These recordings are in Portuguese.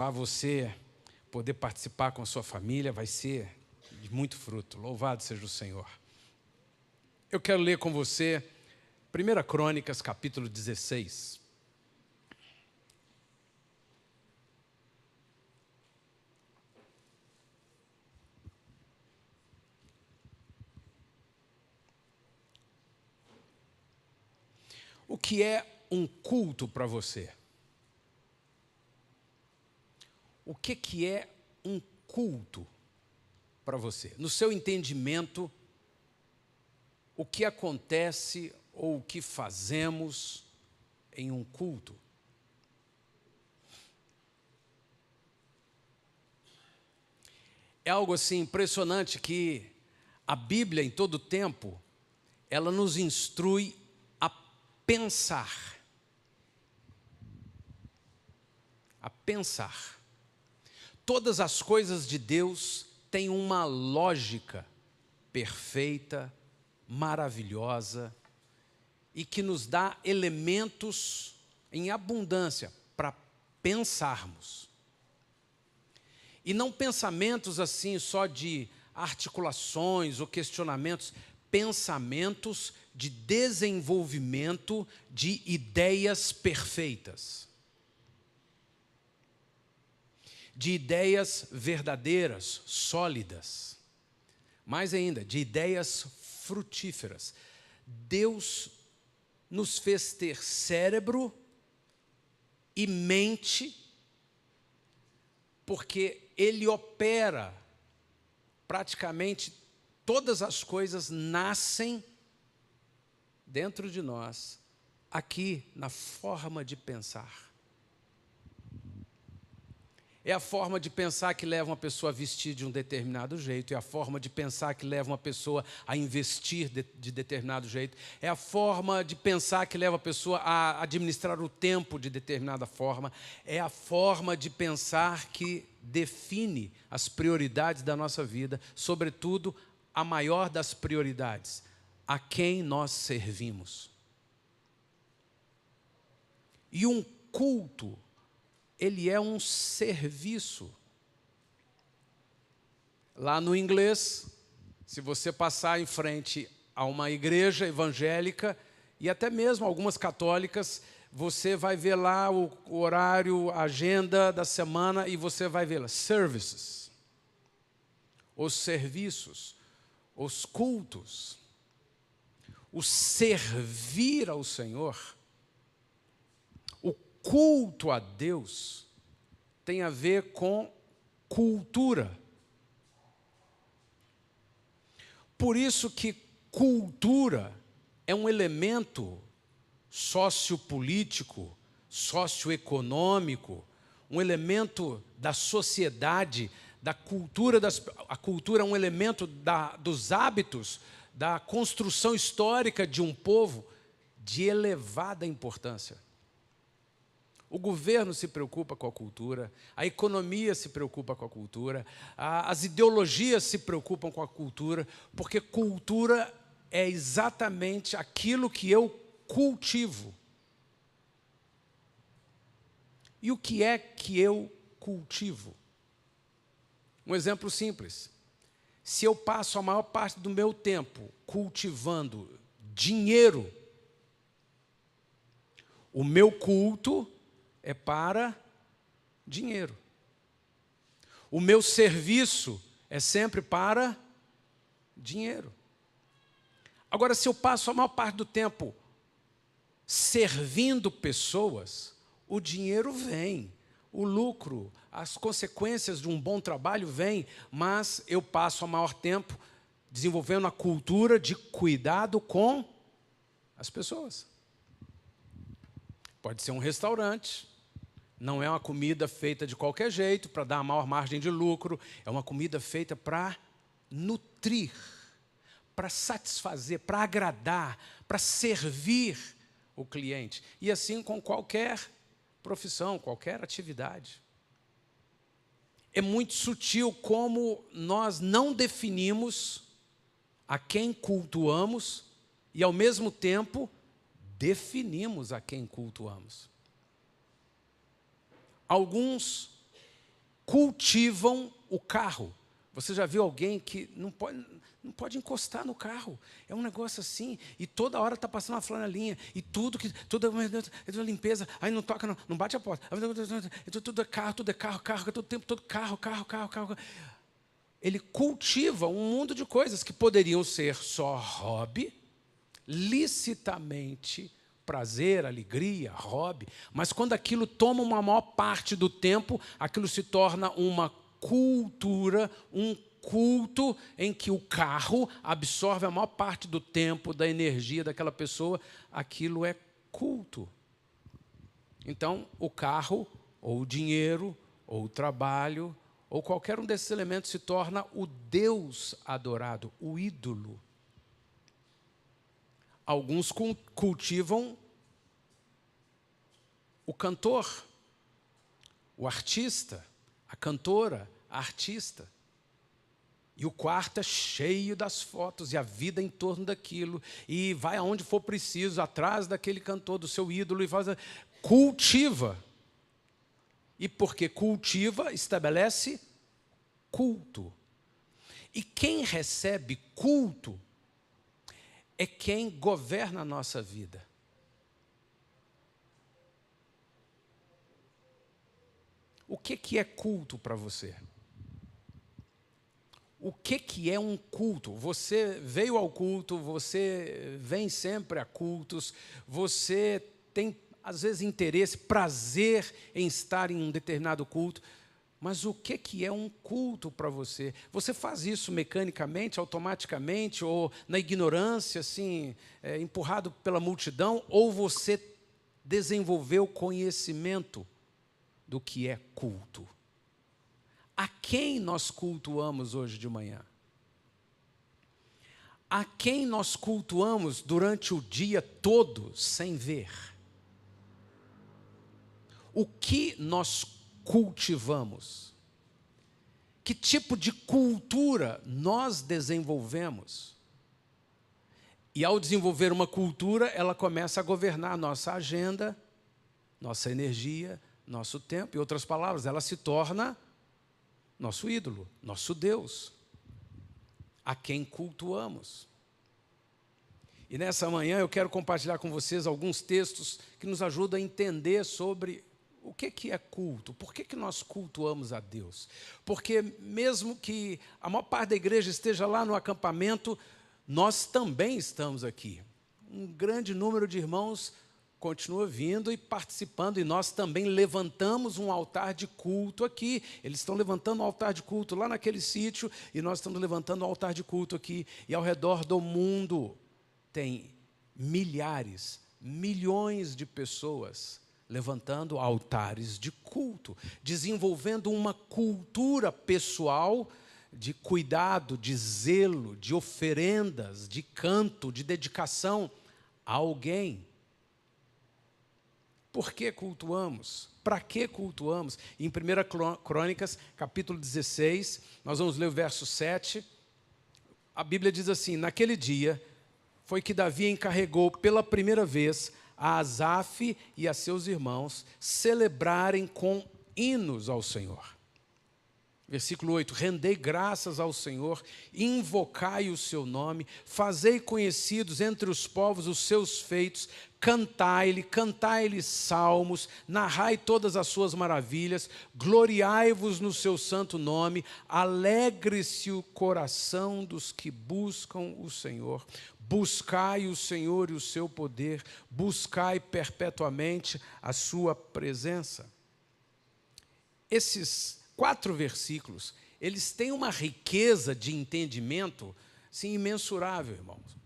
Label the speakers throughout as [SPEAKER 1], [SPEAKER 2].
[SPEAKER 1] Para você poder participar com a sua família, vai ser de muito fruto. Louvado seja o Senhor. Eu quero ler com você 1 Crônicas, capítulo 16. O que é um culto para você? O que é um culto para você? No seu entendimento, o que acontece ou o que fazemos em um culto? É algo assim impressionante que a Bíblia, em todo tempo, ela nos instrui a pensar. A pensar. Todas as coisas de Deus têm uma lógica perfeita, maravilhosa e que nos dá elementos em abundância para pensarmos. E não pensamentos assim só de articulações ou questionamentos, pensamentos de desenvolvimento de ideias perfeitas. De ideias verdadeiras, sólidas. Mais ainda, de ideias frutíferas. Deus nos fez ter cérebro e mente, porque Ele opera praticamente todas as coisas nascem dentro de nós, aqui na forma de pensar. É a forma de pensar que leva uma pessoa a vestir de um determinado jeito, é a forma de pensar que leva uma pessoa a investir de determinado jeito, é a forma de pensar que leva a pessoa a administrar o tempo de determinada forma, é a forma de pensar que define as prioridades da nossa vida, sobretudo a maior das prioridades, a quem nós servimos. E um culto, ele é um serviço. Lá no inglês, se você passar em frente a uma igreja evangélica, e até mesmo algumas católicas, você vai ver lá o horário, a agenda da semana, e você vai ver lá, services, os serviços, os cultos, o servir ao Senhor. Culto a Deus tem a ver com cultura. Por isso que cultura é um elemento sociopolítico, socioeconômico, um elemento da sociedade, da cultura. A cultura é um elemento dos hábitos, da construção histórica de um povo de elevada importância. O governo se preocupa com a cultura, a economia se preocupa com a cultura, as ideologias se preocupam com a cultura, porque cultura é exatamente aquilo que eu cultivo. E o que é que eu cultivo? Um exemplo simples. Se eu passo a maior parte do meu tempo cultivando dinheiro, o meu culto é para dinheiro. O meu serviço é sempre para dinheiro. Agora, se eu passo a maior parte do tempo servindo pessoas, o dinheiro vem, o lucro, as consequências de um bom trabalho vêm, mas eu passo a maior tempo desenvolvendo a cultura de cuidado com as pessoas. Pode ser um restaurante. Não é uma comida feita de qualquer jeito, para dar a maior margem de lucro. É uma comida feita para nutrir, para satisfazer, para agradar, para servir o cliente. E assim com qualquer profissão, qualquer atividade. É muito sutil como nós não definimos a quem cultuamos e, ao mesmo tempo, definimos a quem cultuamos. Alguns cultivam o carro. Você já viu alguém que não pode encostar no carro? É um negócio assim, e toda hora está passando uma flanelinha, e toda limpeza, aí não toca, não bate a porta. Tudo é carro, todo tempo, todo carro. Ele cultiva um mundo de coisas que poderiam ser só hobby, licitamente, prazer, alegria, hobby, mas quando aquilo toma uma maior parte do tempo, aquilo se torna uma cultura, um culto em que o carro absorve a maior parte do tempo, da energia daquela pessoa, aquilo é culto. Então, o carro, ou o dinheiro, ou o trabalho, ou qualquer um desses elementos se torna o Deus adorado, o ídolo. Alguns cultivam o cantor, o artista, a cantora, a artista. E o quarto é cheio das fotos e a vida em torno daquilo. E vai aonde for preciso, atrás daquele cantor, do seu ídolo, e cultiva. E porque cultiva, estabelece culto. E quem recebe culto é quem governa a nossa vida. O que é culto para você? O que é um culto? Você veio ao culto, você vem sempre a cultos, você tem, às vezes, interesse, prazer em estar em um determinado culto, mas o que é um culto para você? Você faz isso mecanicamente, automaticamente, ou na ignorância, assim, empurrado pela multidão, ou você desenvolveu conhecimento do que é culto? A quem nós cultuamos hoje de manhã? A quem nós cultuamos durante o dia todo sem ver? O que nós cultivamos? Que tipo de cultura nós desenvolvemos? E ao desenvolver uma cultura, ela começa a governar nossa agenda, nossa energia, nosso tempo. Em outras palavras, ela se torna nosso ídolo, nosso Deus, a quem cultuamos. E nessa manhã eu quero compartilhar com vocês alguns textos que nos ajudam a entender sobre o que é culto, por que nós cultuamos a Deus. Porque mesmo que a maior parte da igreja esteja lá no acampamento, nós também estamos aqui. Um grande número de irmãos continua vindo e participando, e nós também levantamos um altar de culto aqui. Eles estão levantando um altar de culto lá naquele sítio, e nós estamos levantando um altar de culto aqui. E ao redor do mundo tem milhares, milhões de pessoas levantando altares de culto, desenvolvendo uma cultura pessoal de cuidado, de zelo, de oferendas, de canto, de dedicação a alguém. Por que cultuamos? Para que cultuamos? Em 1 Crônicas, capítulo 16, nós vamos ler o verso 7. A Bíblia diz assim: naquele dia foi que Davi encarregou pela primeira vez a Asaf e a seus irmãos celebrarem com hinos ao Senhor. Versículo 8, rendei graças ao Senhor, invocai o seu nome, fazei conhecidos entre os povos os seus feitos, cantai-lhe salmos, narrai todas as suas maravilhas, gloriai-vos no seu santo nome, alegre-se o coração dos que buscam o Senhor, buscai o Senhor e o seu poder, buscai perpetuamente a sua presença. Esses 4 versículos, eles têm uma riqueza de entendimento, assim, imensurável, irmãos.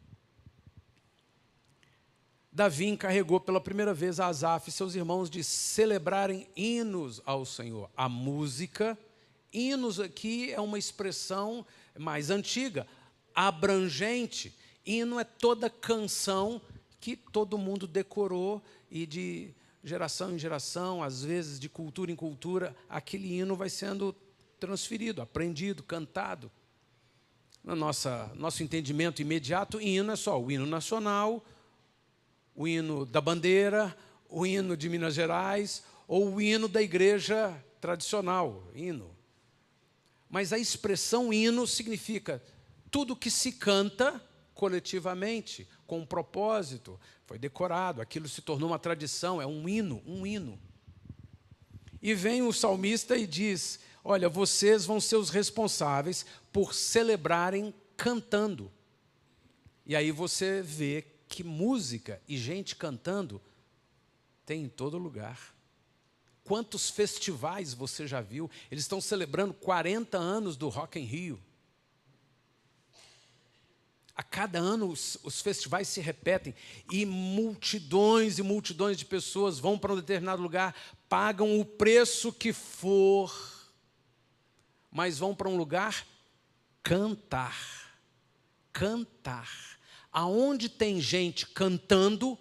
[SPEAKER 1] Davi encarregou pela primeira vez a Asaf e seus irmãos de celebrarem hinos ao Senhor. A música, hinos aqui é uma expressão mais antiga, abrangente. Hino é toda canção que todo mundo decorou e de geração em geração, às vezes de cultura em cultura, aquele hino vai sendo transferido, aprendido, cantado. No nosso entendimento imediato, hino é só o hino nacional, o hino da bandeira, o hino de Minas Gerais ou o hino da igreja tradicional, hino. Mas a expressão hino significa tudo que se canta coletivamente, com um propósito, foi decorado, aquilo se tornou uma tradição, é um hino, um hino. E vem o salmista e diz, olha, vocês vão ser os responsáveis por celebrarem cantando. E aí você vê que música e gente cantando tem em todo lugar. Quantos festivais você já viu? Eles estão celebrando 40 anos do Rock in Rio. A cada ano os festivais se repetem e multidões de pessoas vão para um determinado lugar, pagam o preço que for, mas vão para um lugar cantar. Cantar. Aonde tem gente cantando,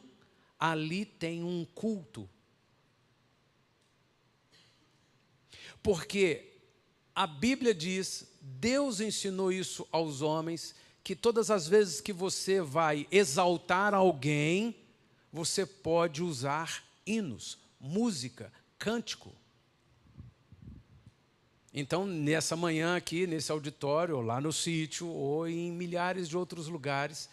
[SPEAKER 1] ali tem um culto. Porque a Bíblia diz, Deus ensinou isso aos homens, que todas as vezes que você vai exaltar alguém, você pode usar hinos, música, cântico. Então, nessa manhã aqui, nesse auditório, ou lá no sítio, ou em milhares de outros lugares,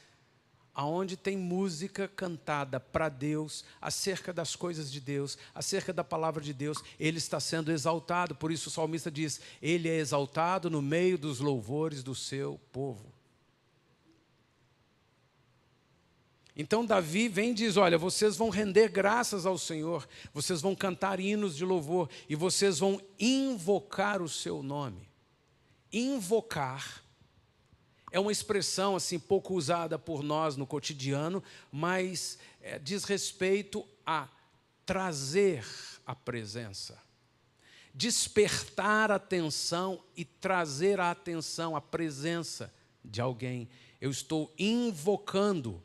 [SPEAKER 1] aonde tem música cantada para Deus, acerca das coisas de Deus, acerca da palavra de Deus, Ele está sendo exaltado. Por isso o salmista diz, Ele é exaltado no meio dos louvores do seu povo. Então Davi vem e diz, olha, vocês vão render graças ao Senhor, vocês vão cantar hinos de louvor e vocês vão invocar o seu nome. Invocar é uma expressão assim pouco usada por nós no cotidiano, mas diz respeito a trazer a presença, despertar a atenção e trazer a atenção, a presença de alguém. Eu estou invocando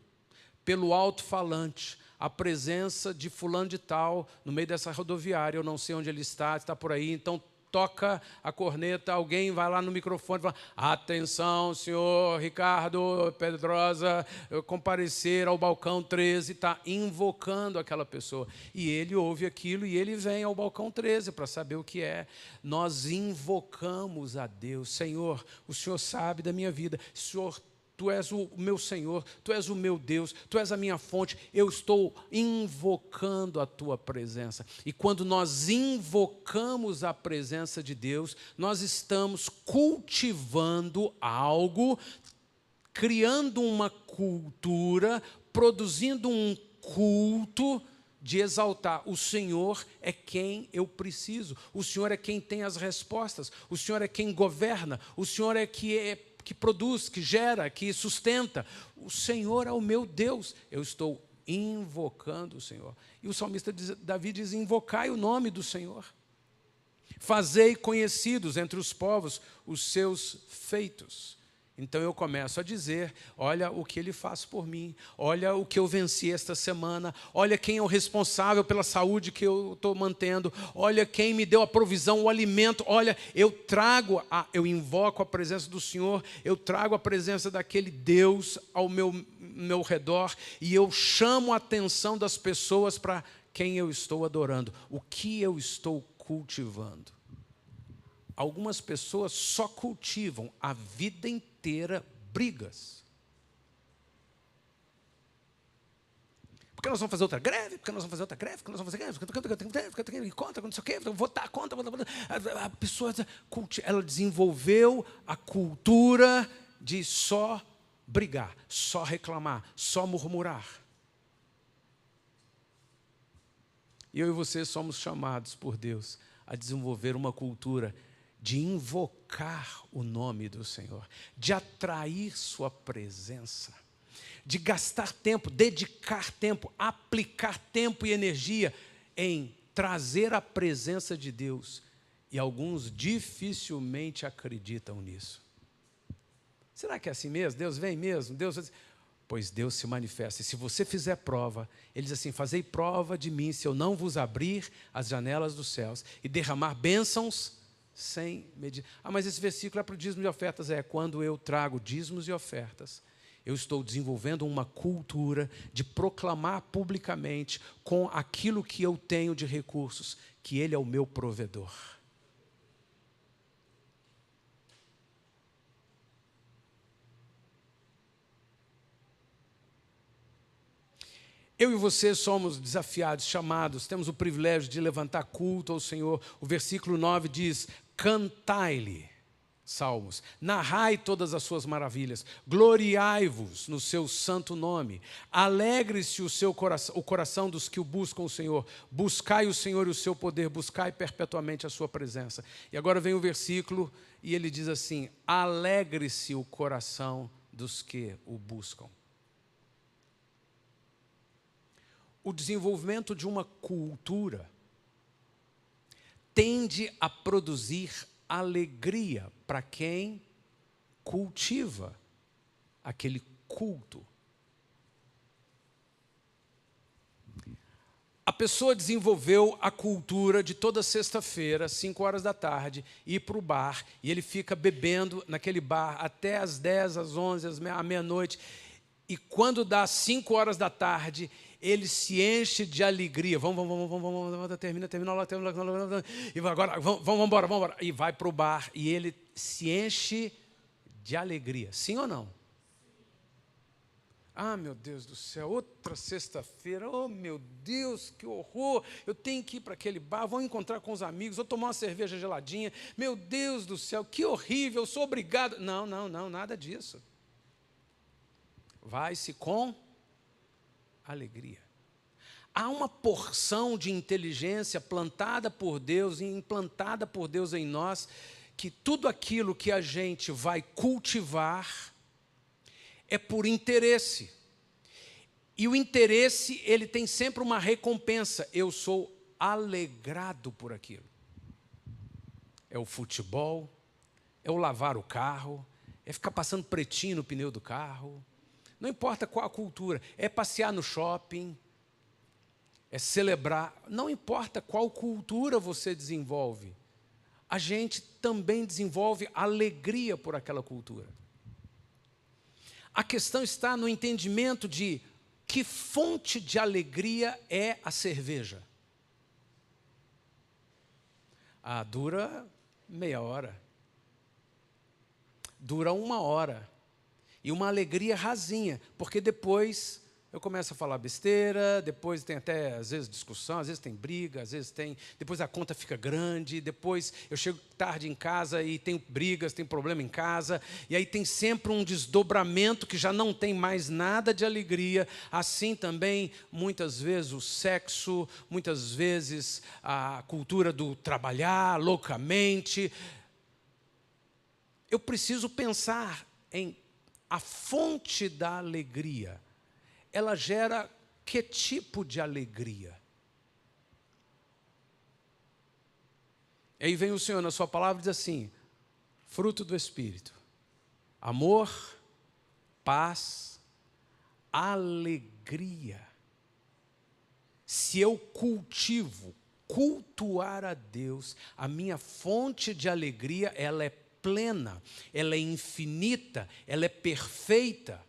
[SPEAKER 1] pelo alto-falante a presença de fulano de tal no meio dessa rodoviária, eu não sei onde ele está por aí, então toca a corneta, alguém vai lá no microfone e fala, atenção, senhor Ricardo Pedrosa, comparecer ao balcão 13, está invocando aquela pessoa. E ele ouve aquilo e ele vem ao balcão 13 para saber o que é. Nós invocamos a Deus. Senhor, o Senhor sabe da minha vida. Senhor, Tu és o meu Senhor, Tu és o meu Deus, Tu és a minha fonte, eu estou invocando a Tua presença. E quando nós invocamos a presença de Deus, nós estamos cultivando algo, criando uma cultura, produzindo um culto de exaltar. O Senhor é quem eu preciso, o Senhor é quem tem as respostas, o Senhor é quem governa, o Senhor é que produz, que gera, que sustenta. O Senhor é o meu Deus. Eu estou invocando o Senhor. E o salmista Davi diz, invocai o nome do Senhor. Fazei conhecidos entre os povos os seus feitos. Então eu começo a dizer, olha o que Ele faz por mim, olha o que eu venci esta semana, olha quem é o responsável pela saúde que eu estou mantendo, olha quem me deu a provisão, o alimento, olha, eu invoco a presença do Senhor, eu trago a presença daquele Deus ao meu redor e eu chamo a atenção das pessoas para quem eu estou adorando, o que eu estou cultivando. Algumas pessoas só cultivam a vida inteira brigas. Por que nós vamos fazer outra greve? Por que nós vamos fazer outra greve? Por que nós vamos fazer greve? Porque eu tenho conta, não sei o quê, vou votar contra. A pessoa ela desenvolveu a cultura de só brigar, só reclamar, só murmurar. E eu e você somos chamados por Deus a desenvolver uma cultura de invocar o nome do Senhor, de atrair sua presença, de gastar tempo, dedicar tempo, aplicar tempo e energia em trazer a presença de Deus. E alguns dificilmente acreditam nisso. Será que é assim mesmo? Deus vem mesmo? Pois Deus se manifesta. E se você fizer prova, Ele diz assim, fazei prova de mim, se eu não vos abrir as janelas dos céus e derramar bênçãos sem medir. Mas esse versículo é para o dízimo e ofertas. Quando eu trago dízimos e ofertas, eu estou desenvolvendo uma cultura de proclamar publicamente com aquilo que eu tenho de recursos, que Ele é o meu provedor. Eu e você somos desafiados, chamados, temos o privilégio de levantar culto ao Senhor. O versículo 9 diz: cantai-lhe, Salmos, narrai todas as suas maravilhas, gloriai-vos no seu santo nome, alegre-se o coração dos que o buscam o Senhor, buscai o Senhor e o seu poder, buscai perpetuamente a sua presença. E agora vem o versículo e ele diz assim: alegre-se o coração dos que o buscam. O desenvolvimento de uma cultura tende a produzir alegria para quem cultiva aquele culto. A pessoa desenvolveu a cultura de toda sexta-feira, 5 horas da tarde, ir para o bar, e ele fica bebendo naquele bar até às 10, às 11, à meia-noite, e quando dá 5 horas da tarde, ele se enche de alegria. Vamos, termina logo, e agora, vamos embora. E vai para o bar, e ele se enche de alegria. Sim ou não? Ah, meu Deus do céu, outra sexta-feira, oh meu Deus, que horror, eu tenho que ir para aquele bar, vou encontrar com os amigos, vou tomar uma cerveja geladinha, meu Deus do céu, que horrível, eu sou obrigado. Não, nada disso. Vai-se com alegria. Há uma porção de inteligência plantada por Deus e implantada por Deus em nós, que tudo aquilo que a gente vai cultivar é por interesse. E o interesse, ele tem sempre uma recompensa. Eu sou alegrado por aquilo. É o futebol, é o lavar o carro, é ficar passando pretinho no pneu do carro. Não importa qual a cultura, é passear no shopping, é celebrar. Não importa qual cultura você desenvolve, a gente também desenvolve alegria por aquela cultura. A questão está no entendimento de que fonte de alegria é a cerveja. Ah, dura meia hora. Dura 1 hora. E uma alegria rasinha, porque depois eu começo a falar besteira, depois tem até, às vezes, discussão, às vezes tem briga, às vezes tem... Depois a conta fica grande, depois eu chego tarde em casa e tenho brigas, tem problema em casa, e aí tem sempre um desdobramento que já não tem mais nada de alegria. Assim também, muitas vezes, o sexo, muitas vezes a cultura do trabalhar loucamente. Eu preciso pensar em a fonte da alegria. Ela gera que tipo de alegria? Aí vem o Senhor na sua palavra e diz assim: fruto do Espírito, amor, paz, alegria. Se eu cultuar a Deus, a minha fonte de alegria, ela é plena, ela é infinita, ela é perfeita.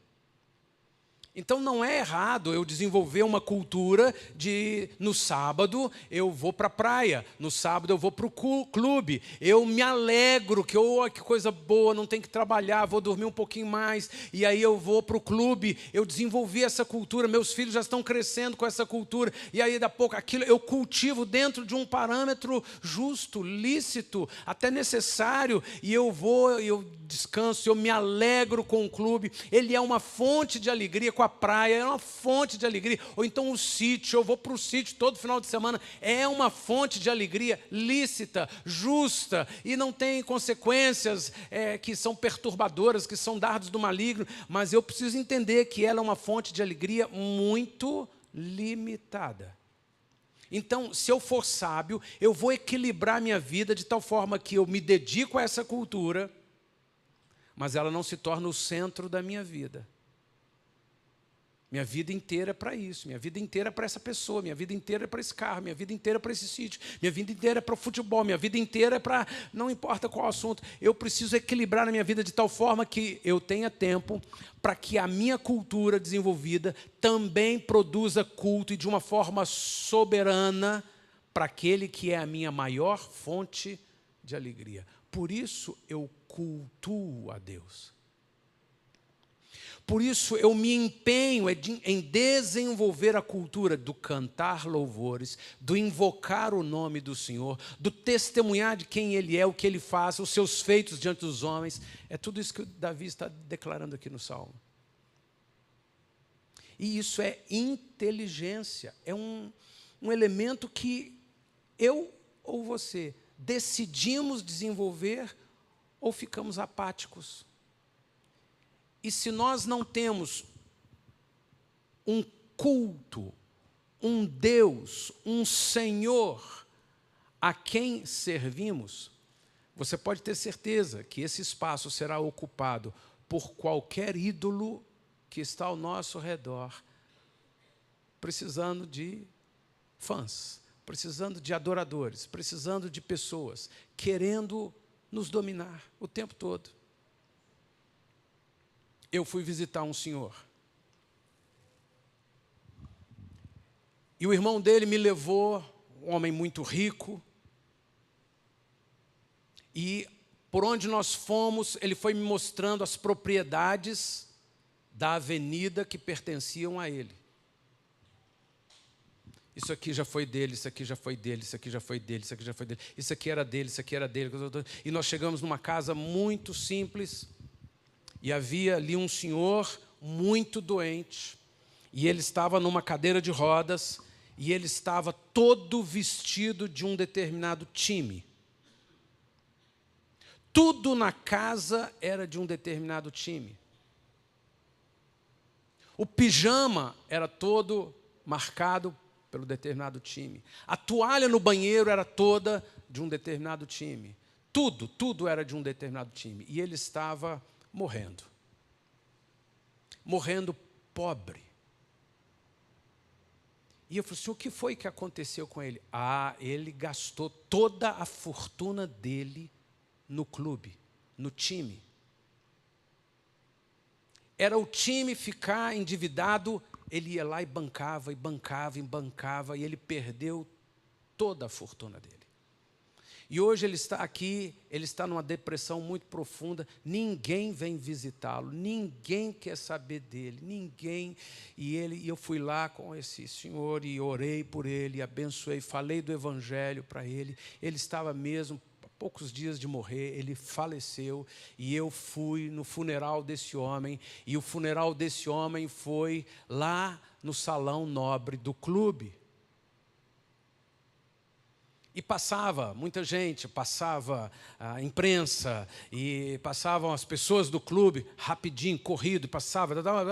[SPEAKER 1] Então não é errado eu desenvolver uma cultura de, no sábado eu vou para a praia, no sábado eu vou para o clube, eu me alegro, que coisa boa, não tenho que trabalhar, vou dormir um pouquinho mais, e aí eu vou para o clube. Eu desenvolvi essa cultura, meus filhos já estão crescendo com essa cultura, e aí daqui a pouco aquilo eu cultivo dentro de um parâmetro justo, lícito, até necessário, e eu vou, eu descanso, eu me alegro com o clube. Ele é uma fonte de alegria. Com a praia é uma fonte de alegria, ou então o sítio, eu vou para o sítio todo final de semana, é uma fonte de alegria lícita, justa, e não tem consequências que são perturbadoras, que são dardos do maligno, mas eu preciso entender que ela é uma fonte de alegria muito limitada. Então, se eu for sábio, eu vou equilibrar minha vida de tal forma que eu me dedico a essa cultura, mas ela não se torna o centro da minha vida. Minha vida inteira é para isso, minha vida inteira é para essa pessoa, minha vida inteira é para esse carro, minha vida inteira é para esse sítio, minha vida inteira é para o futebol, minha vida inteira é para... Não importa qual assunto, eu preciso equilibrar na minha vida de tal forma que eu tenha tempo para que a minha cultura desenvolvida também produza culto e de uma forma soberana para aquele que é a minha maior fonte de alegria. Por isso eu cultuo a Deus. Por isso, eu me empenho em desenvolver a cultura do cantar louvores, do invocar o nome do Senhor, do testemunhar de quem Ele é, o que Ele faz, os seus feitos diante dos homens. É tudo isso que Davi está declarando aqui no Salmo. E isso é inteligência, é um elemento que eu ou você decidimos desenvolver ou ficamos apáticos. E se nós não temos um culto, um Deus, um Senhor a quem servimos, você pode ter certeza que esse espaço será ocupado por qualquer ídolo que está ao nosso redor, precisando de fãs, precisando de adoradores, precisando de pessoas, querendo nos dominar o tempo todo. Eu fui visitar um senhor. E o irmão dele me levou, um homem muito rico. E por onde nós fomos, ele foi me mostrando as propriedades da avenida que pertenciam a ele. Isso aqui já foi dele, isso aqui já foi dele, isso aqui já foi dele, isso aqui já foi dele. Isso aqui era dele, isso aqui era dele. E nós chegamos numa casa muito simples. E havia ali um senhor muito doente, e ele estava numa cadeira de rodas, e ele estava todo vestido de um determinado time. Tudo na casa era de um determinado time. O pijama era todo marcado pelo determinado time. A toalha no banheiro era toda de um determinado time. Tudo era de um determinado time. E ele estava morrendo pobre. E eu falei assim, o que foi que aconteceu com ele? Ele gastou toda a fortuna dele no clube, no time. Era o time ficar endividado, ele ia lá e bancava, e ele perdeu toda a fortuna dele. E hoje ele está aqui, ele está numa depressão muito profunda, ninguém vem visitá-lo, ninguém quer saber dele, ninguém. E eu fui lá com esse senhor e orei por ele, abençoei, falei do evangelho para ele. Ele estava mesmo há poucos dias de morrer, ele faleceu, e eu fui no funeral desse homem, e o funeral desse homem foi lá no salão nobre do clube. E passava muita gente, passava a imprensa, e passavam as pessoas do clube, rapidinho, corrido, e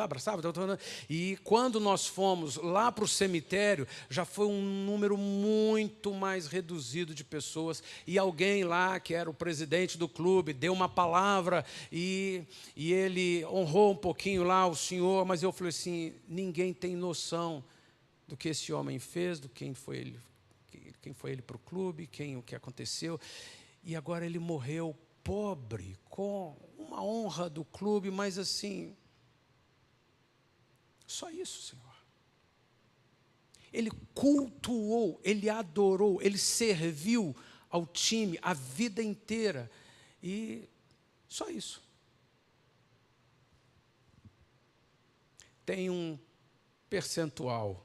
[SPEAKER 1] abraçava. E quando nós fomos lá para o cemitério, já foi um número muito mais reduzido de pessoas, e alguém lá, que era o presidente do clube, deu uma palavra, e ele honrou um pouquinho lá o senhor, mas eu falei assim, ninguém tem noção do que esse homem fez, do quem foi ele para o clube, o que aconteceu. E agora ele morreu pobre, com uma honra do clube, mas assim, só isso, Senhor. Ele cultuou, ele adorou, ele serviu ao time a vida inteira. E só isso. Tem um percentual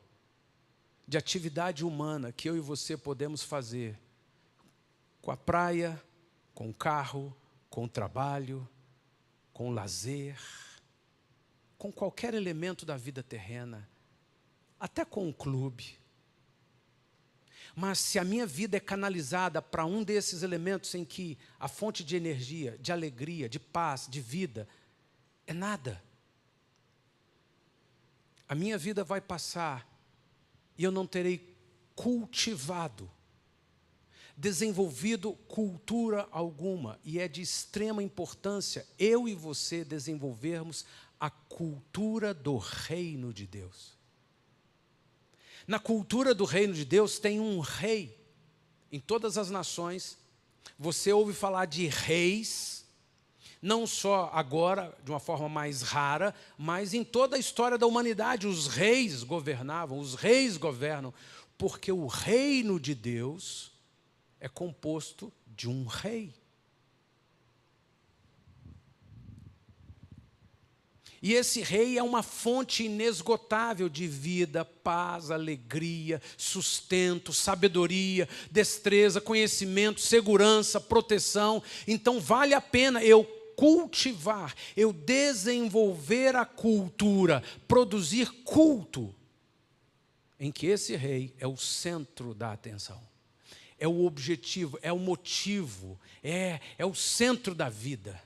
[SPEAKER 1] de atividade humana que eu e você podemos fazer com a praia, com o carro, com o trabalho, com o lazer, com qualquer elemento da vida terrena, até com o clube. Mas se a minha vida é canalizada para um desses elementos em que a fonte de energia, de alegria, de paz, de vida, é nada, a minha vida vai passar e eu não terei cultivado, desenvolvido cultura alguma. E é de extrema importância eu e você desenvolvermos a cultura do reino de Deus. Na cultura do reino de Deus tem um rei. Em todas as nações, você ouve falar de reis, não só agora, de uma forma mais rara, mas em toda a história da humanidade, os reis governavam, os reis governam, porque o reino de Deus é composto de um rei. E esse rei é uma fonte inesgotável de vida, paz, alegria, sustento, sabedoria, destreza, conhecimento, segurança, proteção. Então vale a pena eu cultivar, eu desenvolver a cultura, produzir culto, em que esse rei é o centro da atenção, é o objetivo, é o motivo, é o centro da vida.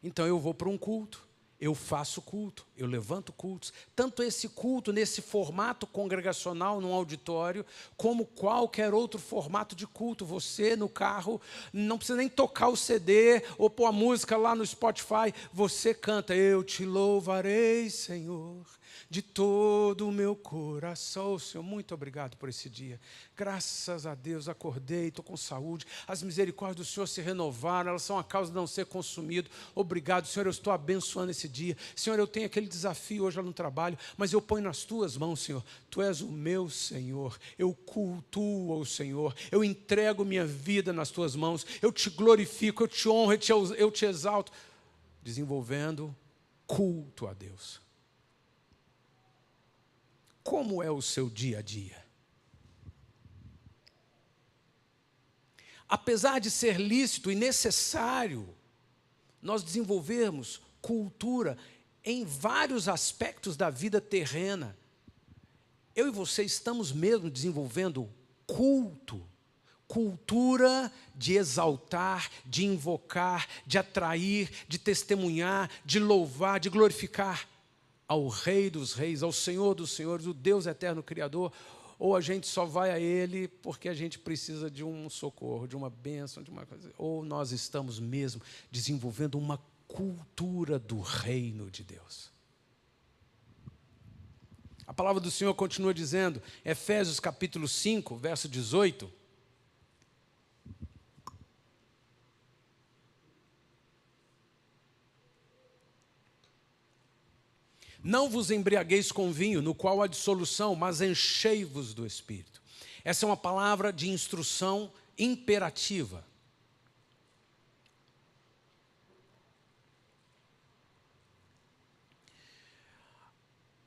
[SPEAKER 1] Então eu vou para um culto, eu faço culto, eu levanto cultos. Tanto esse culto nesse formato congregacional, num auditório, como qualquer outro formato de culto. Você no carro, não precisa nem tocar o CD ou pôr a música lá no Spotify. Você canta, eu te louvarei, Senhor, de todo o meu coração. Senhor, muito obrigado por esse dia. Graças a Deus, acordei, estou com saúde. As misericórdias do Senhor se renovaram, elas são a causa de não ser consumido. Obrigado, Senhor, eu estou abençoando esse dia. Senhor, eu tenho aquele desafio hoje lá no trabalho, mas eu ponho nas Tuas mãos, Senhor. Tu és o meu Senhor, eu cultuo o Senhor, eu entrego minha vida nas Tuas mãos, eu te glorifico, eu te honro, eu te exalto, desenvolvendo culto a Deus. Como é o seu dia a dia? Apesar de ser lícito e necessário nós desenvolvermos cultura em vários aspectos da vida terrena, eu e você estamos mesmo desenvolvendo culto, cultura de exaltar, de invocar, de atrair, de testemunhar, de louvar, de glorificar ao Rei dos Reis, ao Senhor dos Senhores, o Deus eterno Criador, ou a gente só vai a Ele porque a gente precisa de um socorro, de uma bênção, de uma coisa, ou nós estamos mesmo desenvolvendo uma cultura do reino de Deus. A palavra do Senhor continua dizendo, Efésios capítulo 5, verso 18, não vos embriagueis com vinho, no qual há dissolução, mas enchei-vos do Espírito. Essa é uma palavra de instrução imperativa.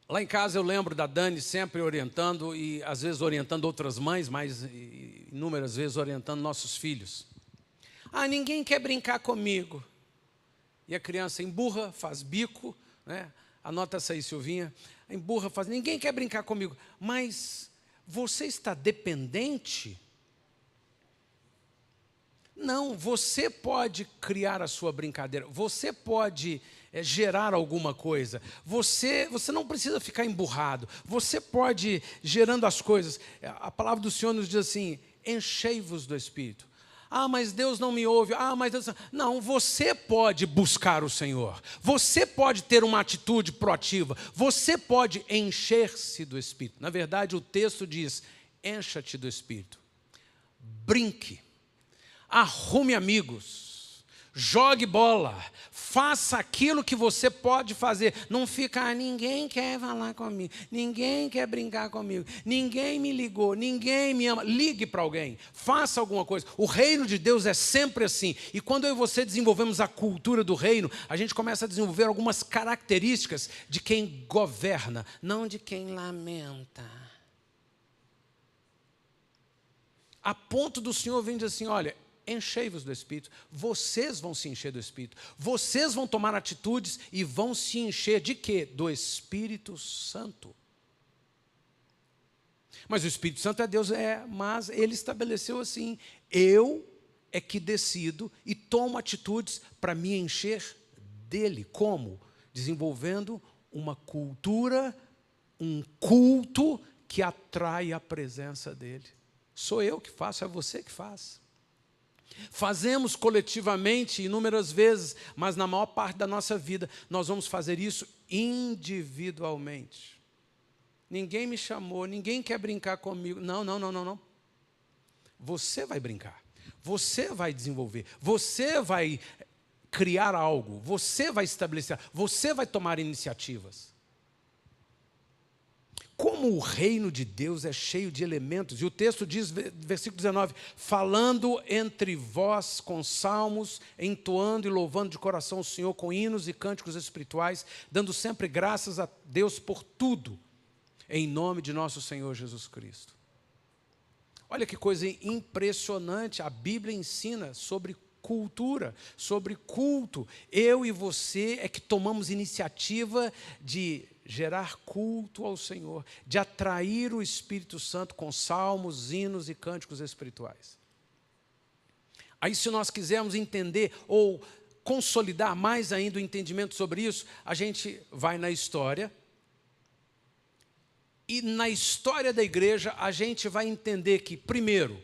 [SPEAKER 1] Lá em casa eu lembro da Dani sempre orientando, e às vezes orientando outras mães, mas inúmeras vezes orientando nossos filhos. Ninguém quer brincar comigo. E a criança emburra, faz bico, né? Anota essa aí, Silvinha. Emburra, faz, ninguém quer brincar comigo. Mas você está dependente? Não, você pode criar a sua brincadeira. Você pode gerar alguma coisa. Você não precisa ficar emburrado. Você pode gerando as coisas. A palavra do Senhor nos diz assim, enchei-vos do Espírito. Mas Deus não me ouve. Mas Deus... Não, você pode buscar o Senhor. Você pode ter uma atitude proativa. Você pode encher-se do Espírito. Na verdade, o texto diz, encha-te do Espírito. Brinque. Arrume amigos. Jogue bola. Faça aquilo que você pode fazer. Não fica, ninguém quer falar comigo, ninguém quer brincar comigo, ninguém me ligou, ninguém me ama. Ligue para alguém, faça alguma coisa. O reino de Deus é sempre assim. E quando eu e você desenvolvemos a cultura do reino, a gente começa a desenvolver algumas características de quem governa, não de quem lamenta. A ponto do Senhor vir dizer assim, olha, enchei-vos do Espírito, vocês vão se encher do Espírito, vocês vão tomar atitudes e vão se encher de quê? Do Espírito Santo. Mas o Espírito Santo é Deus, mas Ele estabeleceu assim, eu é que decido e tomo atitudes para me encher dEle. Como? Desenvolvendo uma cultura, um culto que atrai a presença dEle. Sou eu que faço, é você que faz. Fazemos coletivamente inúmeras vezes, mas na maior parte da nossa vida nós vamos fazer isso individualmente. Ninguém me chamou, ninguém quer brincar comigo. Não. Você vai brincar, você vai desenvolver, você vai criar algo, você vai estabelecer, você vai tomar iniciativas. Como o reino de Deus é cheio de elementos. E o texto diz, versículo 19, falando entre vós com salmos, entoando e louvando de coração o Senhor com hinos e cânticos espirituais, dando sempre graças a Deus por tudo, em nome de nosso Senhor Jesus Cristo. Olha que coisa impressionante, a Bíblia ensina sobre cultura, sobre culto. Eu e você é que tomamos iniciativa de gerar culto ao Senhor, de atrair o Espírito Santo com salmos, hinos e cânticos espirituais. Aí, se nós quisermos entender ou consolidar mais ainda o entendimento sobre isso, a gente vai na história. E na história da igreja, a gente vai entender que, primeiro,